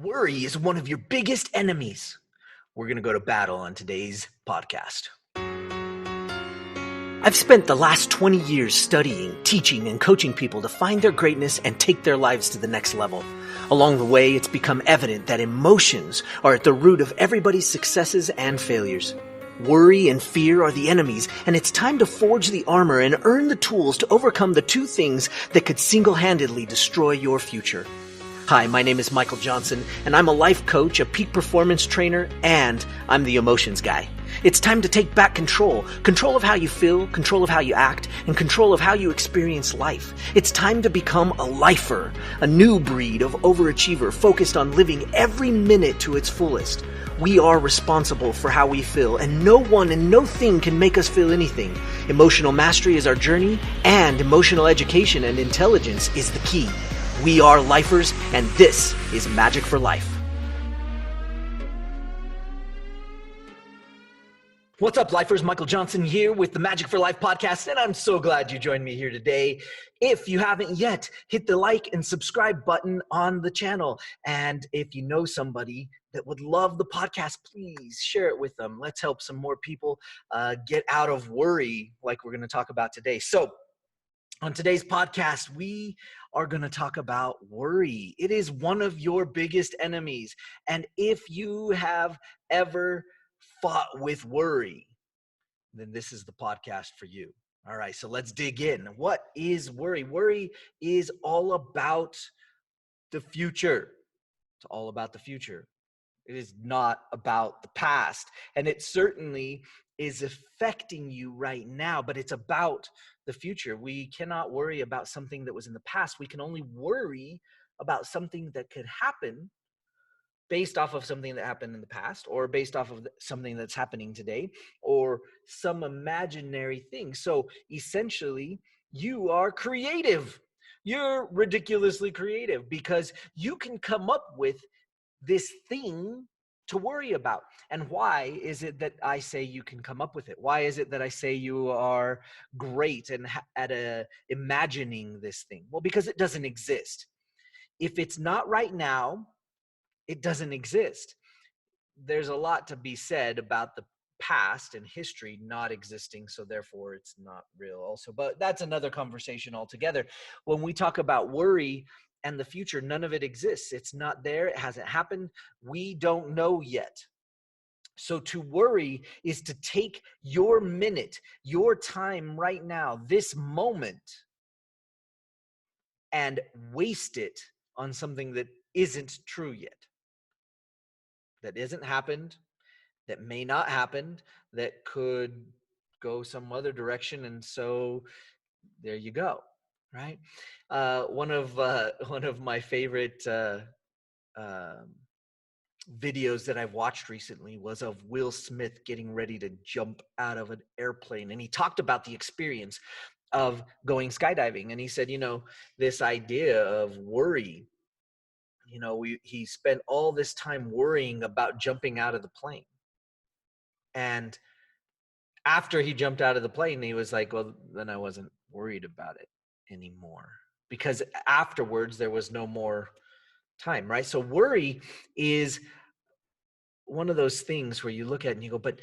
Worry is one of your biggest enemies. We're going to go to battle on today's podcast. I've spent the last 20 years studying, teaching, and coaching people to find their greatness and take their lives to the next level. Along the way, it's become evident that emotions are at the root of everybody's successes and failures. Worry and fear are the enemies, and it's time to forge the armor and earn the tools to overcome the two things that could single-handedly destroy your future. Hi, my name is Michael Johnson, and I'm a life coach, a peak performance trainer, and I'm the emotions guy. It's time to take back control of how you feel, control of how you act, and control of how you experience life. It's time to become a lifer, a new breed of overachiever focused on living every minute to its fullest. We are responsible for how we feel, and no one and no thing can make us feel anything. Emotional mastery is our journey, and emotional education and intelligence is the key. We are lifers, and this is Magic for Life. What's up, lifers? Michael Johnson here with the Magic for Life podcast, and I'm so glad you joined me here today. If you haven't yet, hit the like and subscribe button on the channel. And if you know somebody that would love the podcast, please share it with them. Let's help some more people get out of worry like we're going to talk about today. So on today's podcast, we are going to talk about worry. It is one of your biggest enemies. And if you have ever fought with worry, then this is the podcast for you. All right, so let's dig in. What is worry? Worry is all about the future. It's all about the future. It is not about the past. And it certainly is affecting you right now, but it's about the future. We cannot worry about something that was in the past. We can only worry about something that could happen based off of something that happened in the past, or based off of something that's happening today, or some imaginary thing. So essentially, you are creative. You're ridiculously creative because you can come up with this thing to worry about. And why is it that I say you can come up with it? Why is it that I say you are great and at imagining this thing? Well, because it doesn't exist. If it's not right now, it doesn't exist. There's a lot to be said about the past and history not existing, so therefore it's not real also. But that's another conversation altogether. When we talk about worry and the future, none of it exists. It's not there. It hasn't happened. We don't know yet. So to worry is to take your minute, your time right now, this moment, and waste it on something that isn't true yet, that isn't happened, that may not happen, that could go some other direction. And so there you go, right? One of my favorite videos that I've watched recently was of Will Smith getting ready to jump out of an airplane. And he talked about the experience of going skydiving. And he said, this idea of worry, he spent all this time worrying about jumping out of the plane. And after he jumped out of the plane, he was like, well, then I wasn't worried about it anymore, because afterwards there was no more time, right? So worry is one of those things where you look at it and you go, but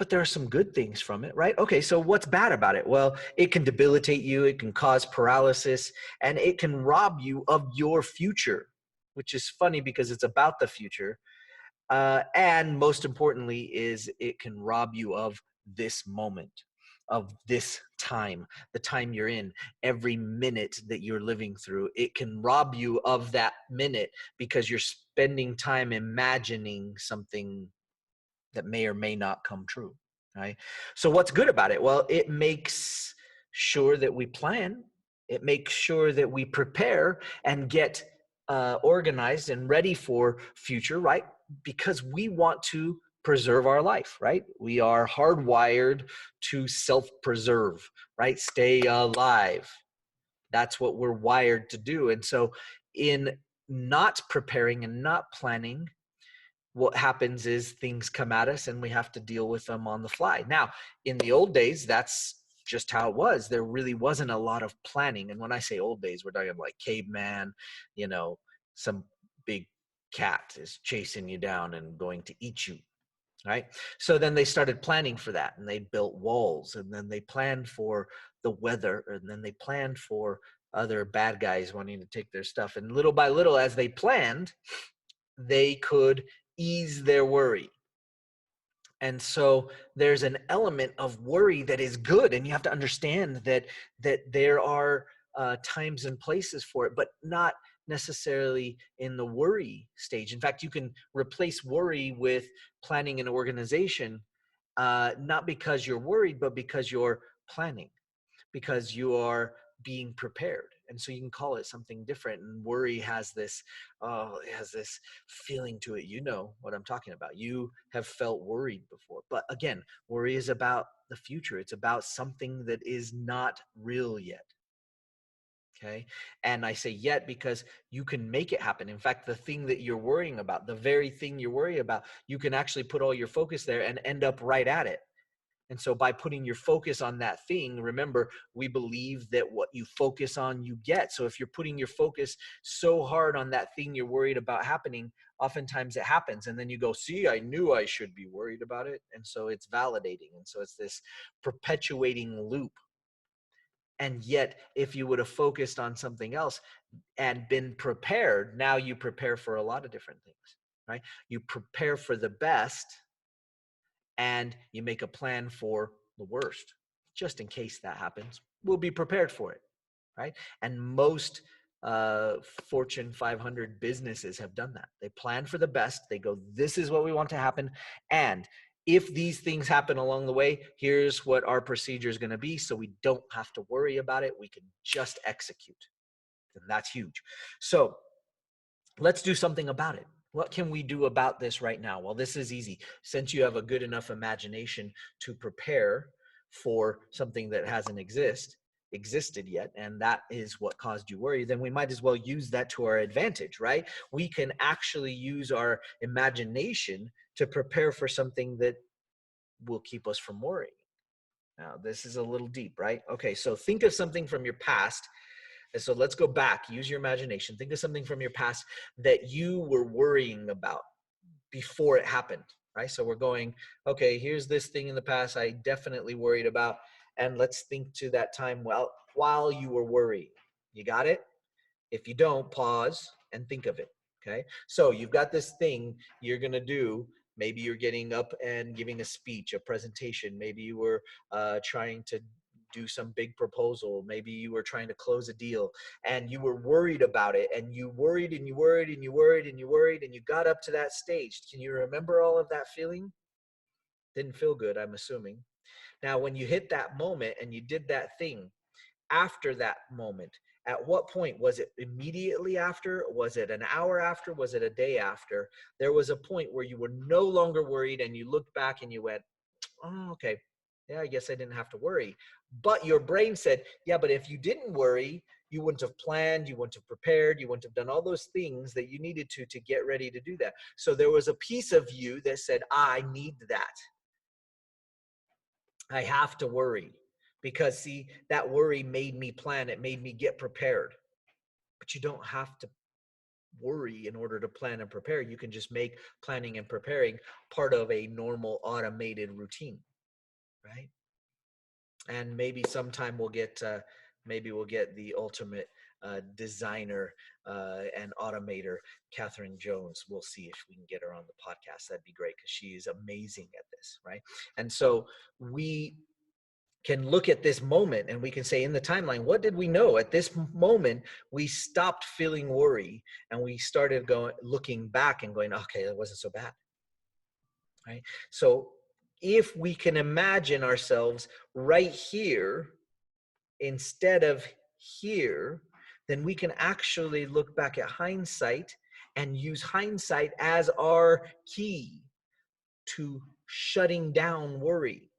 there are some good things from it, right? Okay, so what's bad about it? Well, it can debilitate you, it can cause paralysis, and it can rob you of your future, which is funny because it's about the future. And most importantly is it can rob you of this moment, of this time, the time you're in, every minute that you're living through. It can rob you of that minute because you're spending time imagining something that may or may not come true, right? So what's good about it? Well, it makes sure that we plan. It makes sure that we prepare and get organized and ready for future, right? Because we want to preserve our life, right? We are hardwired to self-preserve, right? Stay alive. That's what we're wired to do. And so in not preparing and not planning, what happens is things come at us and we have to deal with them on the fly. Now, in the old days, that's just how it was. There really wasn't a lot of planning. And when I say old days, we're talking like caveman, some big cat is chasing you down and going to eat you, right? So then they started planning for that, and they built walls, and then they planned for the weather, and then they planned for other bad guys wanting to take their stuff. And little by little, as they planned, they could ease their worry. And so there's an element of worry that is good, and you have to understand that there are times and places for it, but not necessarily in the worry stage. In fact, you can replace worry with planning an organization, not because you're worried, but because you're planning, because you are being prepared. And so you can call it something different. And worry has this, it has this feeling to it. You know what I'm talking about. You have felt worried before. But again, worry is about the future. It's about something that is not real yet. Okay. And I say yet because you can make it happen. In fact, the thing that you're worrying about, the very thing you're worried about, you can actually put all your focus there and end up right at it. And so by putting your focus on that thing, remember, we believe that what you focus on, you get. So if you're putting your focus so hard on that thing you're worried about happening, oftentimes it happens. And then you go, see, I knew I should be worried about it. And so it's validating. And so it's this perpetuating loop. And yet, if you would have focused on something else and been prepared, now you prepare for a lot of different things, right? You prepare for the best, and you make a plan for the worst, just in case that happens. We'll be prepared for it, right? And most Fortune 500 businesses have done that. They plan for the best. They go, this is what we want to happen. And if these things happen along the way, here's what our procedure is going to be. So we don't have to worry about it. We can just execute. And that's huge. So let's do something about it. What can we do about this right now? Well, this is easy. Since you have a good enough imagination to prepare for something that hasn't existed yet, and that is what caused you worry, then we might as well use that to our advantage, right? We can actually use our imagination to prepare for something that will keep us from worrying. Now, this is a little deep, right? Okay, so think of something from your past. And so let's go back, use your imagination. Think of something from your past that you were worrying about before it happened, right? So we're going, okay, here's this thing in the past I definitely worried about. And let's think to that time while you were worrying. You got it? If you don't, pause and think of it. Okay. So you've got this thing you're going to do. Maybe you're getting up and giving a speech, a presentation. Maybe you were trying to do some big proposal. Maybe you were trying to close a deal and you were worried about it, and you worried and you worried and you worried and you worried and you got up to that stage. Can you remember all of that feeling? Didn't feel good, I'm assuming. Now, when you hit that moment and you did that thing, after that moment, at what point? Was it immediately after? Was it an hour after? Was it a day after? There was a point where you were no longer worried and you looked back and you went, oh, okay, yeah, I guess I didn't have to worry. But your brain said, yeah, but if you didn't worry, you wouldn't have planned, you wouldn't have prepared, you wouldn't have done all those things that you needed to get ready to do that. So there was a piece of you that said, I need that. I have to worry. Because see, that worry made me plan, it made me get prepared. But you don't have to worry in order to plan and prepare. You can just make planning and preparing part of a normal automated routine, right? And maybe sometime we'll get the ultimate designer and automator, Catherine Jones. We'll see if we can get her on the podcast. That'd be great because she is amazing at this, right? And so we can look at this moment and we can say in the timeline, what did we know at this moment? We stopped feeling worry and we started looking back and going, okay, that wasn't so bad, right? So if we can imagine ourselves right here instead of here, then we can actually look back at hindsight and use hindsight as our key to shutting down worry.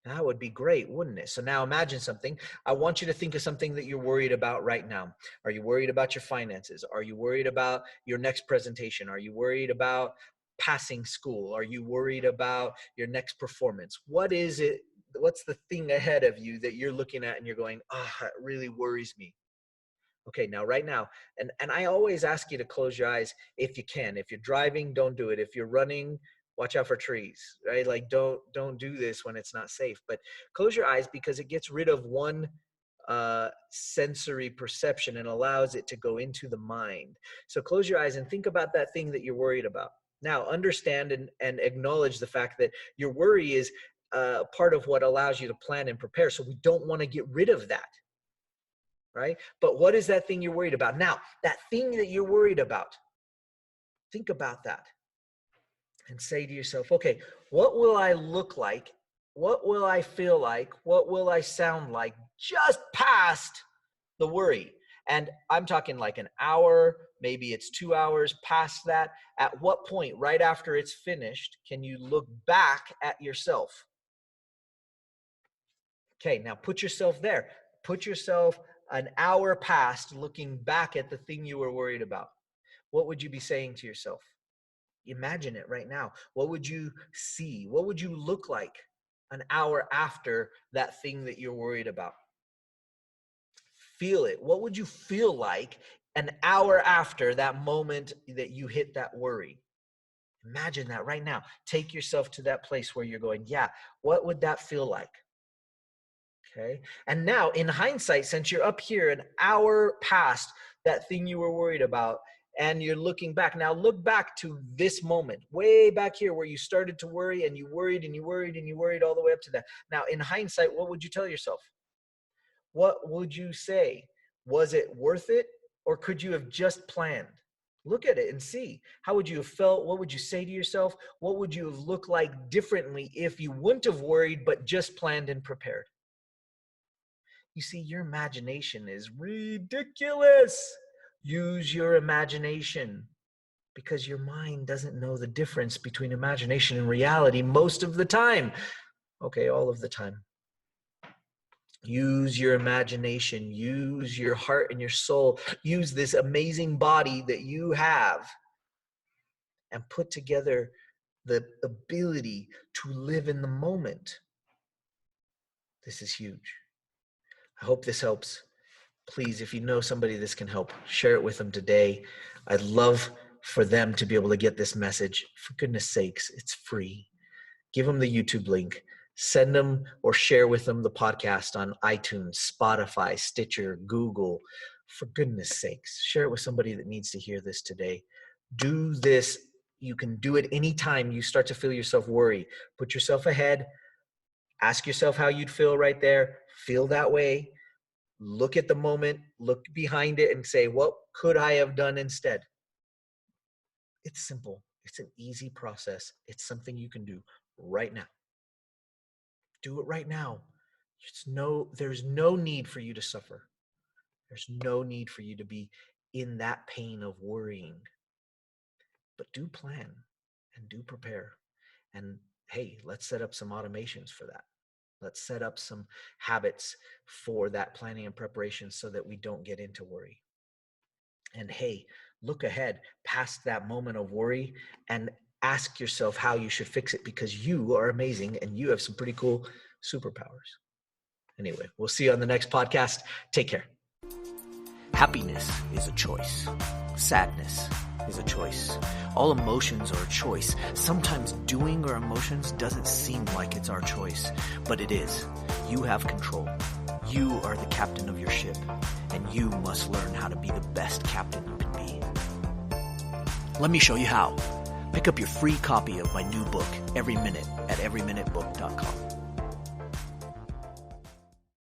That would be great, wouldn't it? So now imagine something. I want you to think of something that you're worried about right now. Are you worried about your finances? Are you worried about your next presentation? Are you worried about passing school? Are you worried about your next performance? What is it? What's the thing ahead of you that you're looking at and you're going, oh, it really worries me? Okay, now right now, and I always ask you to close your eyes if you can. If you're driving, don't do it. If you're running, watch out for trees, right? Like don't do this when it's not safe. But close your eyes because it gets rid of one sensory perception and allows it to go into the mind. So close your eyes and think about that thing that you're worried about. Now understand and acknowledge the fact that your worry is part of what allows you to plan and prepare. So we don't want to get rid of that. Right? But what is that thing you're worried about? Now, that thing that you're worried about, think about that and say to yourself, okay, what will I look like? What will I feel like? What will I sound like just past the worry? And I'm talking like an hour, maybe it's 2 hours past that. At what point, right after it's finished, can you look back at yourself? Okay, now put yourself there. Put yourself an hour past looking back at the thing you were worried about. What would you be saying to yourself? Imagine it right now. What would you see? What would you look like an hour after that thing that you're worried about? Feel it. What would you feel like an hour after that moment that you hit that worry? Imagine that right now. Take yourself to that place where you're going, yeah, what would that feel like? Okay. And now in hindsight, since you're up here an hour past that thing you were worried about and you're looking back, now look back to this moment, way back here where you started to worry and you worried and you worried and you worried all the way up to that. Now in hindsight, what would you tell yourself? What would you say? Was it worth it or could you have just planned? Look at it and see. How would you have felt? What would you say to yourself? What would you have looked like differently if you wouldn't have worried but just planned and prepared? You see, your imagination is ridiculous. Use your imagination because your mind doesn't know the difference between imagination and reality most of the time. Okay, all of the time. Use your imagination. Use your heart and your soul. Use this amazing body that you have and put together the ability to live in the moment. This is huge. I hope this helps. Please, if you know somebody this can help, share it with them today. I'd love for them to be able to get this message. For goodness sakes, it's free. Give them the YouTube link. Send them or share with them the podcast on iTunes, Spotify, Stitcher, Google. For goodness sakes, share it with somebody that needs to hear this today. Do this. You can do it anytime you start to feel yourself worry. Put yourself ahead. Ask yourself how you'd feel right there. Feel that way. Look at the moment, look behind it and say, what could I have done instead? It's simple. It's an easy process. It's something you can do right now. Do it right now. There's no need for you to suffer. There's no need for you to be in that pain of worrying. But do plan and do prepare. And hey, let's set up some automations for that. Let's set up some habits for that planning and preparation so that we don't get into worry. And hey, look ahead past that moment of worry and ask yourself how you should fix it because you are amazing and you have some pretty cool superpowers. Anyway, we'll see you on the next podcast. Take care. Happiness is a choice. Sadness is a choice. All emotions are a choice. Sometimes doing our emotions doesn't seem like it's our choice, but it is. You have control. You are the captain of your ship, and you must learn how to be the best captain you can be. Let me show you how. Pick up your free copy of my new book, Every Minute, at everyminutebook.com.